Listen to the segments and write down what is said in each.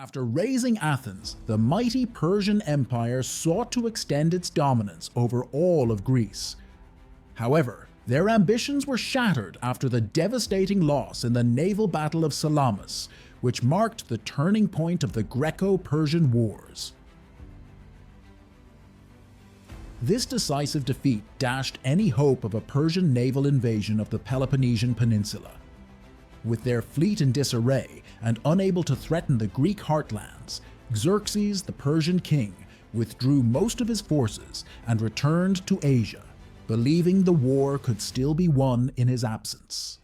After razing Athens, the mighty Persian Empire sought to extend its dominance over all of Greece. However, their ambitions were shattered after the devastating loss in the naval Battle of Salamis, which marked the turning point of the Greco-Persian Wars. This decisive defeat dashed any hope of a Persian naval invasion of the Peloponnesian Peninsula. With their fleet in disarray and unable to threaten the Greek heartlands, Xerxes, the Persian king, withdrew most of his forces and returned to Asia, believing the war could still be won in his absence.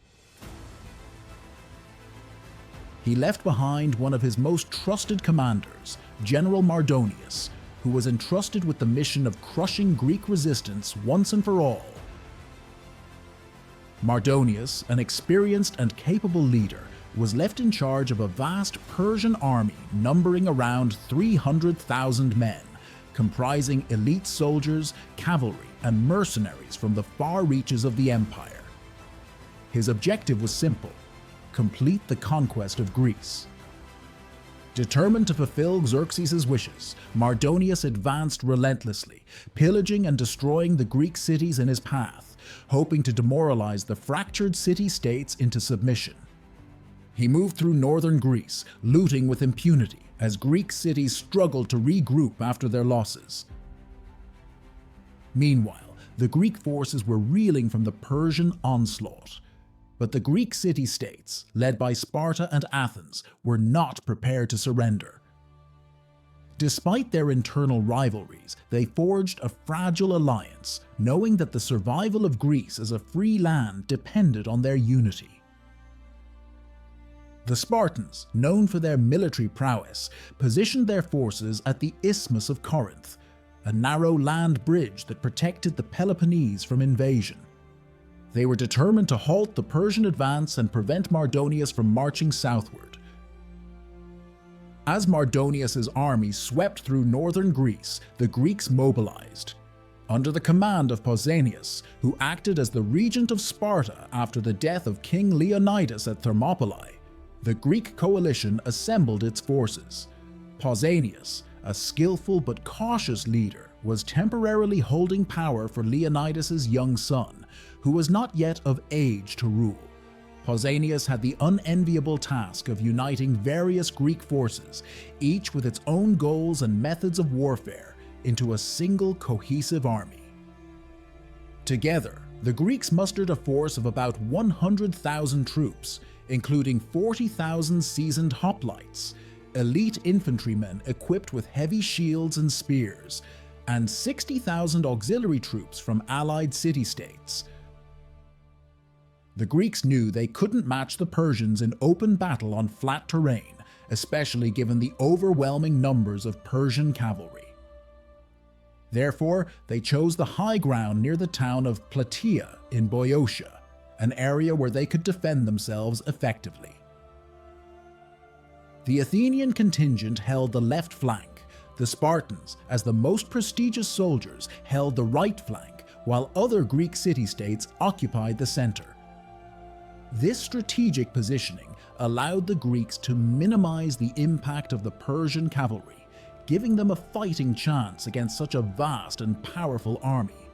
He left behind one of his most trusted commanders, General Mardonius, who was entrusted with the mission of crushing Greek resistance once and for all. Mardonius, an experienced and capable leader, was left in charge of a vast Persian army numbering around 300,000 men, comprising elite soldiers, cavalry, and mercenaries from the far reaches of the empire. His objective was simple: complete the conquest of Greece. Determined to fulfill Xerxes' wishes, Mardonius advanced relentlessly, pillaging and destroying the Greek cities in his path, hoping to demoralize the fractured city-states into submission. He moved through northern Greece, looting with impunity, as Greek cities struggled to regroup after their losses. Meanwhile, the Greek forces were reeling from the Persian onslaught. But the Greek city-states, led by Sparta and Athens, were not prepared to surrender. Despite their internal rivalries, they forged a fragile alliance, knowing that the survival of Greece as a free land depended on their unity. The Spartans, known for their military prowess, positioned their forces at the Isthmus of Corinth, a narrow land bridge that protected the Peloponnese from invasion. They were determined to halt the Persian advance and prevent Mardonius from marching southward. As Mardonius's army swept through northern Greece, the Greeks mobilized. Under the command of Pausanias, who acted as the regent of Sparta after the death of King Leonidas at Thermopylae, the Greek coalition assembled its forces. Pausanias, a skillful but cautious leader, was temporarily holding power for Leonidas's young son, who was not yet of age to rule. Pausanias had the unenviable task of uniting various Greek forces, each with its own goals and methods of warfare, into a single cohesive army. Together, the Greeks mustered a force of about 100,000 troops, including 40,000 seasoned hoplites, elite infantrymen equipped with heavy shields and spears, and 60,000 auxiliary troops from allied city-states. The Greeks knew they couldn't match the Persians in open battle on flat terrain, especially given the overwhelming numbers of Persian cavalry. Therefore, they chose the high ground near the town of Plataea in Boeotia, an area where they could defend themselves effectively. The Athenian contingent held the left flank. The Spartans, as the most prestigious soldiers, held the right flank, while other Greek city-states occupied the center. This strategic positioning allowed the Greeks to minimize the impact of the Persian cavalry, giving them a fighting chance against such a vast and powerful army.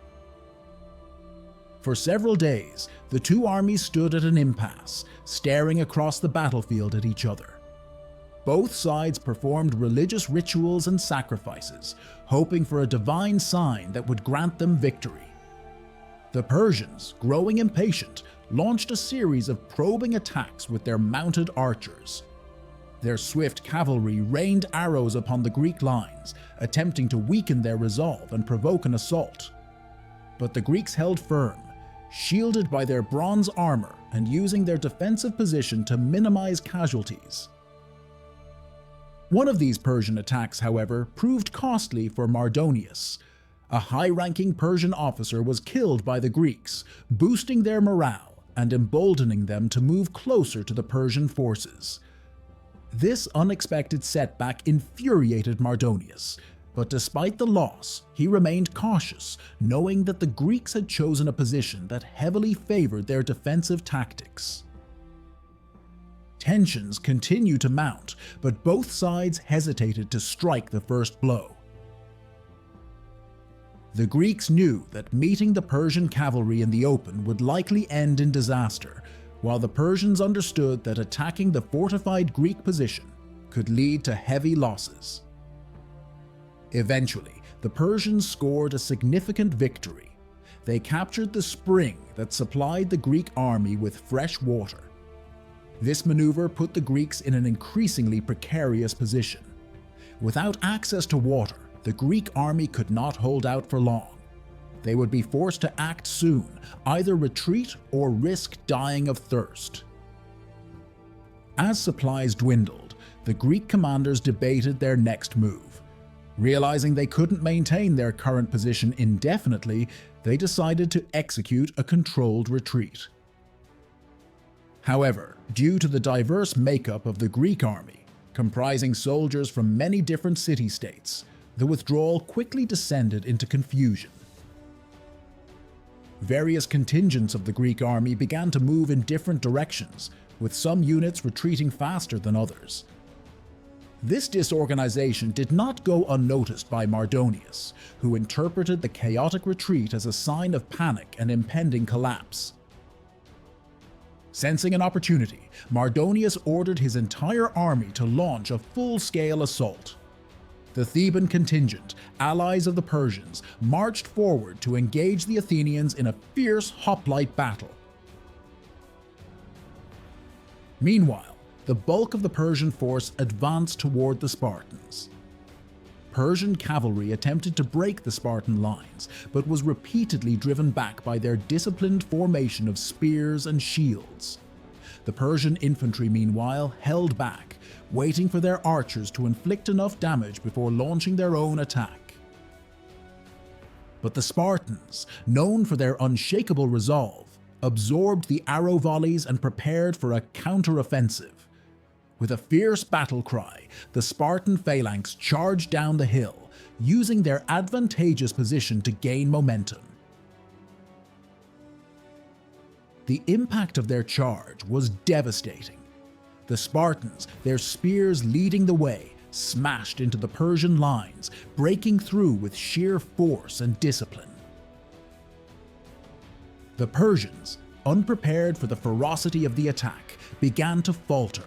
For several days, the two armies stood at an impasse, staring across the battlefield at each other. Both sides performed religious rituals and sacrifices, hoping for a divine sign that would grant them victory. The Persians, growing impatient, launched a series of probing attacks with their mounted archers. Their swift cavalry rained arrows upon the Greek lines, attempting to weaken their resolve and provoke an assault. But the Greeks held firm, shielded by their bronze armor and using their defensive position to minimize casualties. One of these Persian attacks, however, proved costly for Mardonius. A high-ranking Persian officer was killed by the Greeks, boosting their morale and emboldening them to move closer to the Persian forces. This unexpected setback infuriated Mardonius, but despite the loss, he remained cautious, knowing that the Greeks had chosen a position that heavily favored their defensive tactics. Tensions continued to mount, but both sides hesitated to strike the first blow. The Greeks knew that meeting the Persian cavalry in the open would likely end in disaster, while the Persians understood that attacking the fortified Greek position could lead to heavy losses. Eventually, the Persians scored a significant victory. They captured the spring that supplied the Greek army with fresh water. This maneuver put the Greeks in an increasingly precarious position. Without access to water, the Greek army could not hold out for long. They would be forced to act soon, either retreat or risk dying of thirst. As supplies dwindled, the Greek commanders debated their next move. Realizing they couldn't maintain their current position indefinitely, they decided to execute a controlled retreat. However, due to the diverse makeup of the Greek army, comprising soldiers from many different city-states, the withdrawal quickly descended into confusion. Various contingents of the Greek army began to move in different directions, with some units retreating faster than others. This disorganization did not go unnoticed by Mardonius, who interpreted the chaotic retreat as a sign of panic and impending collapse. Sensing an opportunity, Mardonius ordered his entire army to launch a full-scale assault. The Theban contingent, allies of the Persians, marched forward to engage the Athenians in a fierce hoplite battle. Meanwhile, the bulk of the Persian force advanced toward the Spartans. Persian cavalry attempted to break the Spartan lines, but was repeatedly driven back by their disciplined formation of spears and shields. The Persian infantry, meanwhile, held back, waiting for their archers to inflict enough damage before launching their own attack. But the Spartans, known for their unshakable resolve, absorbed the arrow volleys and prepared for a counter-offensive. With a fierce battle cry, the Spartan phalanx charged down the hill, using their advantageous position to gain momentum. The impact of their charge was devastating. The Spartans, their spears leading the way, smashed into the Persian lines, breaking through with sheer force and discipline. The Persians, unprepared for the ferocity of the attack, began to falter.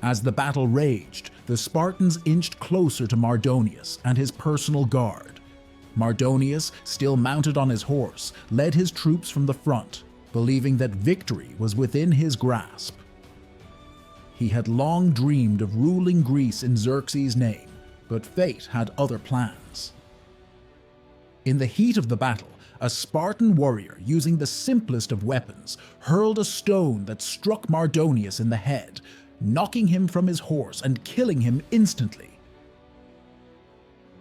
As the battle raged, the Spartans inched closer to Mardonius and his personal guard. Mardonius, still mounted on his horse, led his troops from the front, believing that victory was within his grasp. He had long dreamed of ruling Greece in Xerxes' name, but fate had other plans. In the heat of the battle, a Spartan warrior, using the simplest of weapons, hurled a stone that struck Mardonius in the head, knocking him from his horse and killing him instantly.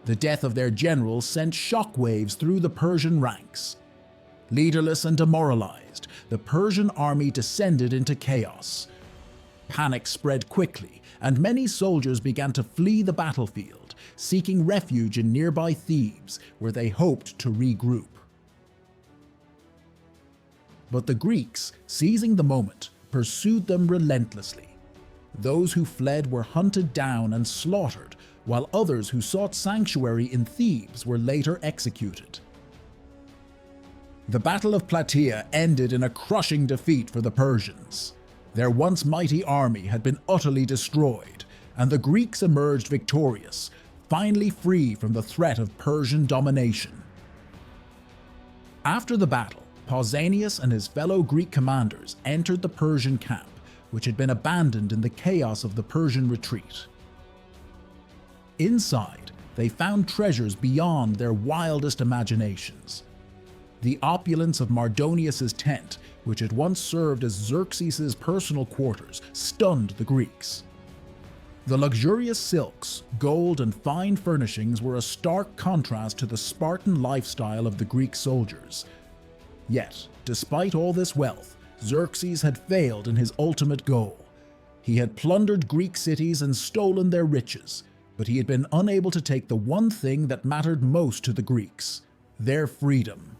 The death of their general sent shockwaves through the Persian ranks. Leaderless and demoralized, the Persian army descended into chaos. Panic spread quickly, and many soldiers began to flee the battlefield, seeking refuge in nearby Thebes, where they hoped to regroup. But the Greeks, seizing the moment, pursued them relentlessly. Those who fled were hunted down and slaughtered, while others who sought sanctuary in Thebes were later executed. The Battle of Plataea ended in a crushing defeat for the Persians. Their once mighty army had been utterly destroyed, and the Greeks emerged victorious, finally free from the threat of Persian domination. After the battle, Pausanias and his fellow Greek commanders entered the Persian camp, which had been abandoned in the chaos of the Persian retreat. Inside, they found treasures beyond their wildest imaginations. The opulence of Mardonius's tent, which had once served as Xerxes' personal quarters, stunned the Greeks. The luxurious silks, gold, and fine furnishings were a stark contrast to the Spartan lifestyle of the Greek soldiers. Yet, despite all this wealth, Xerxes had failed in his ultimate goal. He had plundered Greek cities and stolen their riches, but he had been unable to take the one thing that mattered most to the Greeks: their freedom.